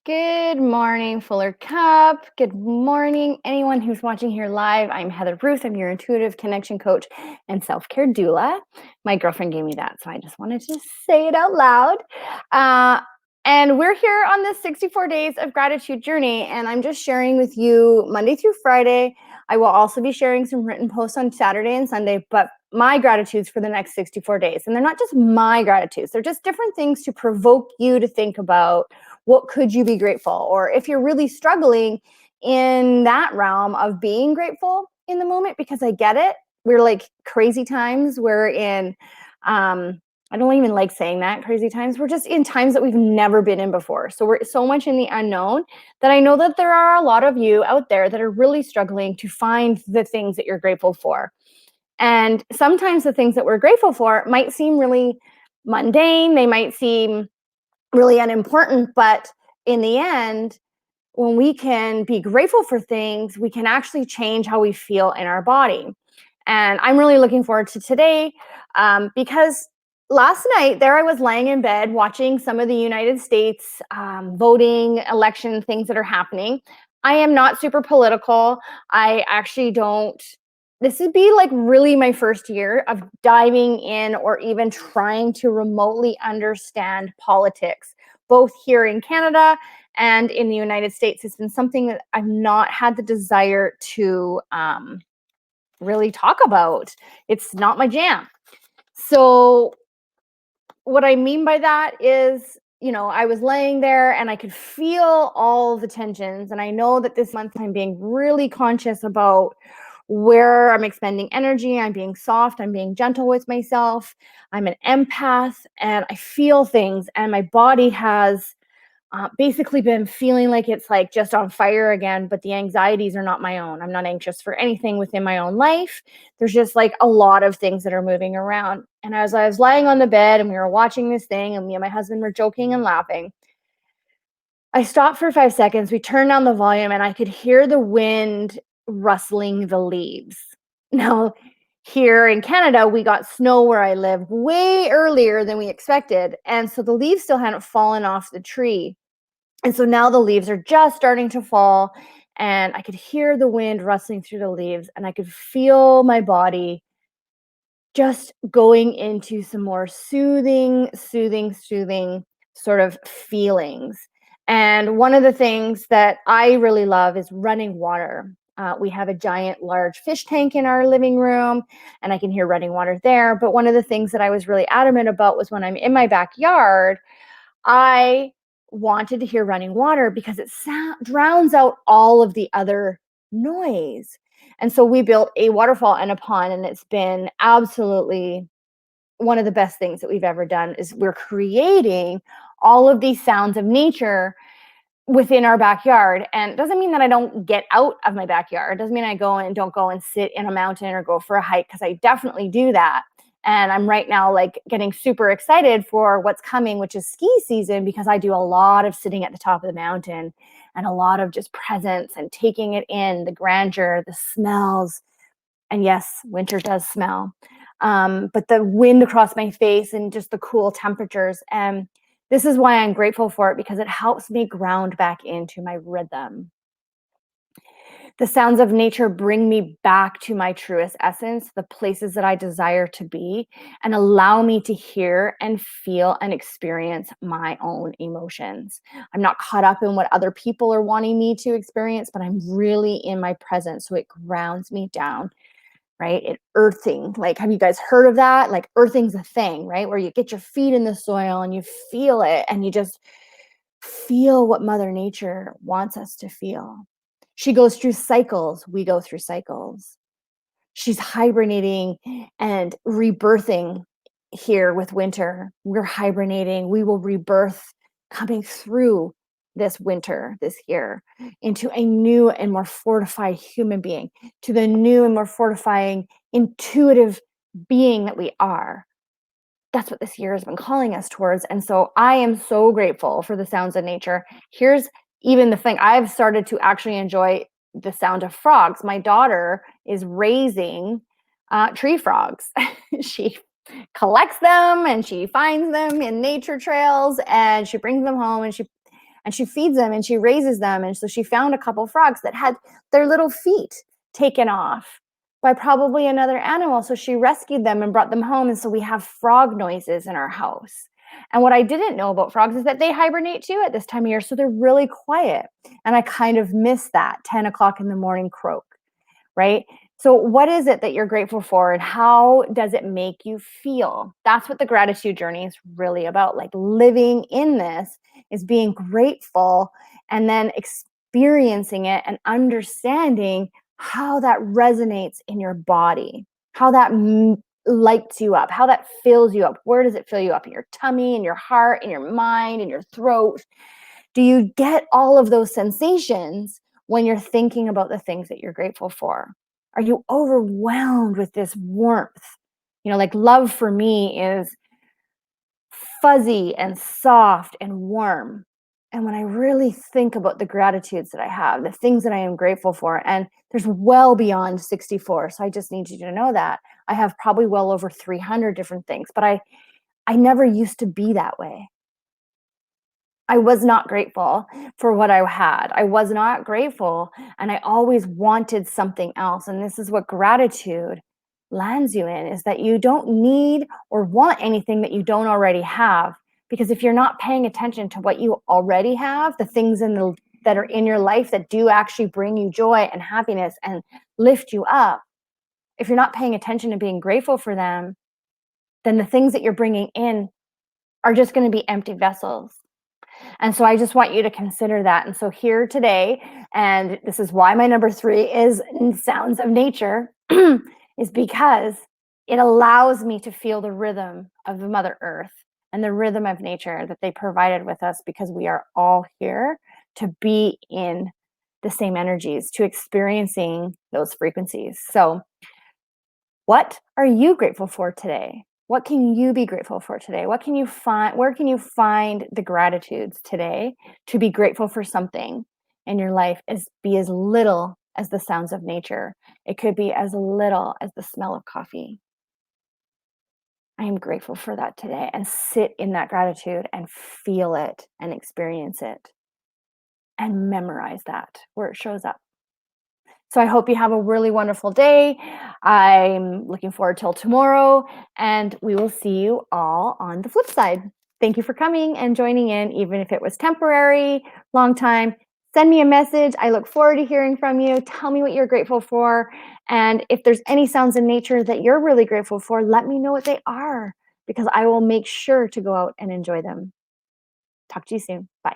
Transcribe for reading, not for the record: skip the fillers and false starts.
Good morning, Fuller Cup. Good morning, anyone who's watching here live. I'm Heather Bruce. I'm your intuitive connection coach and self-care doula. My girlfriend gave me that, so I just wanted to say it out loud. And we're here on this 64 days of gratitude journey, and I'm just sharing with you Monday through Friday. I will also be sharing some written posts on Saturday and Sunday, but my gratitudes for the next 64 days. And they're not just my gratitudes. They're just different things to provoke you to think about what could you be grateful? Or if you're really struggling in that realm of being grateful in the moment, because I get it. We're like crazy times. We're in, I don't even like saying that, crazy times. We're just in times that we've never been in before. So we're so much in the unknown that I know that there are a lot of you out there that are really struggling to find the things that you're grateful for. And sometimes the things that we're grateful for might seem really mundane. They might seem really unimportant, but in the end, when we can be grateful for things, we can actually change how we feel in our body. And I'm really looking forward to today because last night there I was laying in bed watching some of the United States voting, election things that are happening. I am not super political. I actually don't. This would be like really my first year of diving in or even trying to remotely understand politics, both here in Canada and in the United States. It's been something that I've not had the desire to really talk about. It's not my jam. So what I mean by that is, I was laying there and I could feel all the tensions. And I know that this month I'm being really conscious about where I'm expending energy. I'm being soft. I'm being gentle with myself. I'm an empath and I feel things, and my body has basically been feeling like it's like just on fire again, but the anxieties are not my own. I'm not anxious for anything within my own life. There's just like a lot of things that are moving around. And as I was lying on the bed and we were watching this thing and me and my husband were joking and laughing, I stopped for 5 seconds. We turned down the volume and I could hear the wind rustling the leaves. Now, here in Canada, we got snow where I live way earlier than we expected. And so the leaves still hadn't fallen off the tree. And so now the leaves are just starting to fall, and I could hear the wind rustling through the leaves, and I could feel my body just going into some more soothing sort of feelings. And one of the things that I really love is running water. We have a giant, large fish tank in our living room, and I can hear running water there. But one of the things that I was really adamant about was when I'm in my backyard, I wanted to hear running water because it drowns out all of the other noise. And so we built a waterfall and a pond, and it's been absolutely one of the best things that we've ever done. Is we're creating all of these sounds of nature within our backyard. And it doesn't mean that I don't get out of my backyard. It doesn't mean I don't go and sit in a mountain or go for a hike, because I definitely do that. And I'm right now like getting super excited for what's coming, which is ski season, because I do a lot of sitting at the top of the mountain and a lot of just presence and taking it in, the grandeur, the smells. And yes, winter does smell. But the wind across my face and just the cool temperatures. And this is why I'm grateful for it, because it helps me ground back into my rhythm. The sounds of nature bring me back to my truest essence, the places that I desire to be, and allow me to hear and feel and experience my own emotions. I'm not caught up in what other people are wanting me to experience, but I'm really in my presence. So it grounds me down, right? It earthing. Like, have you guys heard of that? Like, earthing's a thing, right? Where you get your feet in the soil and you feel it and you just feel what Mother Nature wants us to feel. She goes through cycles. We go through cycles. She's hibernating and rebirthing here with winter. We're hibernating. We will rebirth coming through this winter, this year, into a new and more fortified human being, to the new and more fortifying intuitive being that we are. That's what this year has been calling us towards. And so I am so grateful for the sounds of nature. Here's even the thing, I've started to actually enjoy the sound of frogs. My daughter is raising tree frogs. She collects them and she finds them in nature trails and she brings them home, and she feeds them and she raises them. And so she found a couple frogs that had their little feet taken off by probably another animal. So she rescued them and brought them home. And so we have frog noises in our house. And what I didn't know about frogs is that they hibernate too at this time of year. So they're really quiet. And I kind of miss that 10 o'clock in the morning croak, right? So what is it that you're grateful for and how does it make you feel? That's what the gratitude journey is really about. Like living in this is being grateful and then experiencing it and understanding how that resonates in your body, how that lights you up, how that fills you up. Where does it fill you up? In your tummy, in your heart, in your mind, in your throat? Do you get all of those sensations when you're thinking about the things that you're grateful for? Are you overwhelmed with this warmth? Like love for me is fuzzy and soft and warm. And when I really think about the gratitudes that I have, the things that I am grateful for, and there's well beyond 64. So I just need you to know that I have probably well over 300 different things, but I never used to be that way. I was not grateful for what I had. I was not grateful, and I always wanted something else. And this is what gratitude lands you in, is that you don't need or want anything that you don't already have. Because if you're not paying attention to what you already have, the things that are in your life that do actually bring you joy and happiness and lift you up, if you're not paying attention to being grateful for them, then the things that you're bringing in are just going to be empty vessels. And so I just want you to consider that. And so here today, and this is why my number 3 is sounds of nature, is because it allows me to feel the rhythm of the Mother Earth and the rhythm of nature that they provided with us, because we are all here to be in the same energies, to experiencing those frequencies. So what are you grateful for today? What can you be grateful for today? What can you find? Where can you find the gratitudes today to be grateful for something in your life? Be as little as the sounds of nature. It could be as little as the smell of coffee. I am grateful for that today, and sit in that gratitude and feel it and experience it and memorize that where it shows up. So I hope you have a really wonderful day. I'm looking forward till tomorrow, and we will see you all on the flip side. Thank you for coming and joining in, even if it was temporary, long time. Send me a message. I look forward to hearing from you. Tell me what you're grateful for. And if there's any sounds in nature that you're really grateful for, let me know what they are, because I will make sure to go out and enjoy them. Talk to you soon. Bye.